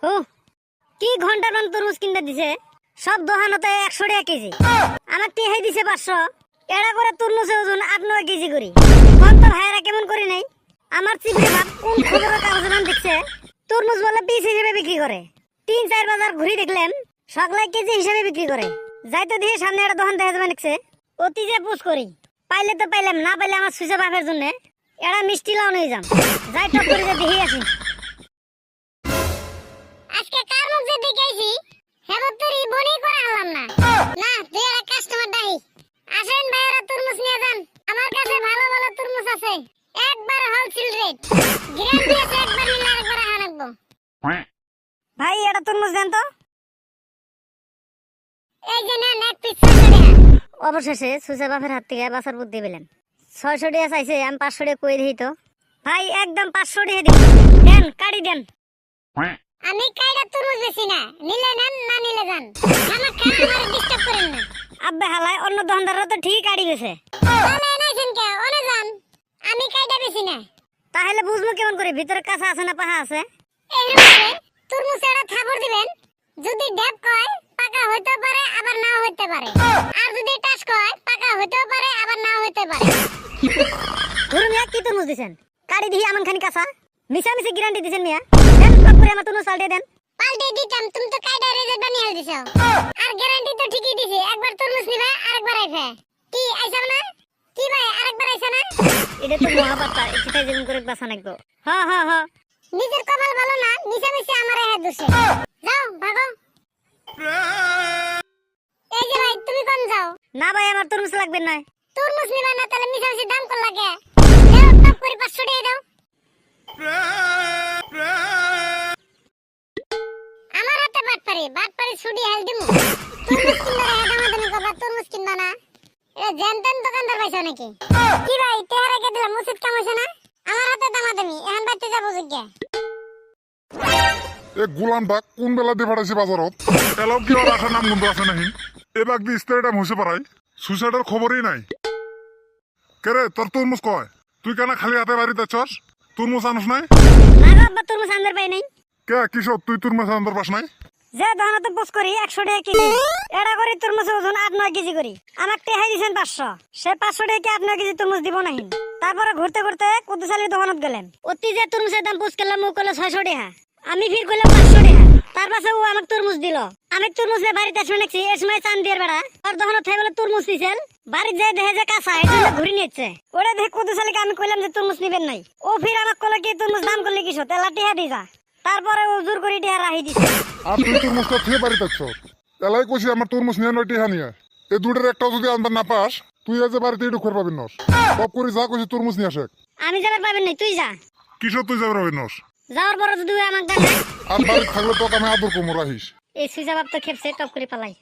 ও কি ঘন্টার মান তরমুজ কিনতে দিছে সব দোকানতে 100 টাকা কেজি আমার টিহাই দিছে 500 এড়া করে তরমুজের ওজন 8-9 কেজি করি কোন তো ভাইরা কেমন করি নাই আমার চিপে ভাব কোন খবরের কাগজে মান দেখছে তরমুজ বলে পিস হিসেবে বিক্রি করে 3-4 বাজার ঘুরি দেখলাম সগলাই কেজি হিসেবে বিক্রি করে যাইতে দিয়ে সামনে একটা দোকান দেখা যাবে দেখছে অতি যে পুষ করি পাইলে তো পাইলাম না পাইলে আমার সুইসা বাপের জন্য এড়া মিষ্টি লাও নিয়ে যাম যাই টপ করে দেখি আসি আজকে কার মুখ যে দেখাইছি হেবতরি বনি করে আনলাম না না তুই আর কাস্টমার ডাই আসেন ভাইরা তরমুজ নিয়ে যান আমার কাছে ভালো ভালো তরমুজ আছে একবার হোলসেল রেট গ্যারান্টি আছে একবার নিলে আরেকবার আনাবো ভাই এটা তরমুজ দেন তো এই যে নেন এক পিস 600 টাকা অবশেষে সুসা বাপের হাত থেকে বাসার বুদ্ধি পেলেন 600 টাকা চাইছে আমি 500 টাকা কই দেই তো ভাই একদম 500 টাকা দিন দেন কাটি দেন আমি কাইরা তরমুজ বেশি না নিলে নেন না নিলে যান আমার কাছে আমার ডিস্টার্ব করেন না আব্বে হালাই অন্য দোকানদাররা তো ঠিক কাটি গেছে তাহলে নাইছেন কে ওনে যান আমি কাইটা বেশি না তাহলে বুঝবো কেমন করে ভিতরে কাঁচা আছে না পাহা আছে এইভাবে তরমুজ এড়া থাবর দিবেন যদি ডেপ কয় পাকা হইতে পারে আবার নাও হইতে পারে আর যদি টাস কয় পাকা হইতেও পারে আবার নাও হইতে পারে ধরুন কি তরমুজ দিবেন কাটি দিই আমন খানি কাঁচা মিশামিশি গ্যারান্টি দিবেন মিয়া দেন টপ করে আমার তরমুজ পাল্টে দেন পাল্টে দিতাম তুমি তো কাইটা রেজে বানিয়ে দিছো আর গ্যারান্টি তো ঠিকই দিছি একবার তরমুজ নিবা আরেকবার আইছে কি আইছাও না কি ভাই আরেকবার আইছে না এটা তো মহাপাতা এটা যেমন করে বাসা নাকবো হ্যাঁ হ্যাঁ হ্যাঁ নিজের কপাল ভালো না মিশামিশি আমারে হেড দোষে যাও ভাগো এই যে ভাই তুমি কোন যাও না ভাই আমার তরমুজ লাগবে না তরমুজ নিবা না তাহলে মিশামিশি দাম কত লাগে দাও টপ করে 500 টাকা দাও আমার হাতে বাটপারি ছুটি হেল দিমু তরমুজ কিনবা রে দামাদামি করবা তরমুজ কিনবা না এ জানতেন দোকানদার পাইছো নাকি কি ভাই তেহারা কে দিলাম মুসিদ কাম হইছে না আমার হাতে দামাদামি এখন বাইতে যাবো জিজ্ঞা এ গোলামটা কোন বেলা দিয়ে পাঠাইছে বাজারত এলাও কি আর আসার নাম গন্ধ আছে নাহি এবার দি স্টেটা মুছে পারাই সুইসাইডের খবরই নাই কেরে তোর তরমুজ কয় তুই কেন খালি হাতে বাড়িতে আছস তরমুজ আনস নাই না বাবা তরমুজ আনবার পাই নাই কে কিসব তুই তরমুজ আনবার পাস নাই যে দোকানে পোস্ট করি 100 টাকা কেজি এডা করে তরমুজ ওজন 8-9 কেজি করি আমাক টেহাই দিছেন 500 সে 500 টাকা 8-9 কেজি তরমুজ দিব নাহি তারপরে ঘুরতে ঘুরতে কুতুসালি দোকানত গেলেন অতি যে তরমুজের দাম পোস্ট করলাম ও কইলো 600 টাকা আমি ফির কইলাম 500 টাকা তার পাশে ও আমাক তরমুজ দিল আমি তরমুজ লে বাড়িতে শুনেছি এই সময় চান্দিয়ার বেড়া আর দোকানত থেকে বলে তরমুজ দিছেন বাড়িতে যাই দেখে যে কাঁচা এটা ঘুরি নিচ্ছে ওরে দেখে কুতুসালিকে আমি কইলাম যে তরমুজ নিবেন নাই ও ফির আমাক কইলো কি তরমুজ দাম করলে কিসো তেলা টিহা দি যা তারপরে ও জোর করে টিহা রাহি দিছে আর তুই তরমুজটা থেকে বাড়িতে আছস এলাই কইছি আমার তরমুজ নিয়ে নয় টিহা নিয়ে এই দুটোর একটা যদি আনবার না পাস তুই আজ বাড়িতে একটু খবর পাবি নস সব করে যা কইছি তরমুজ নিয়ে আসে আমি যাবার পাবেন নাই তুই যা কিসব তুই যাবে রবি নস যাওয়ার পরে যদি আমাক দেখায় আর বাড়ি থাকলে তোকে আমি আদর কমো রাহিস এই সুজা বাপ তো খেপছে টপ করে পালাই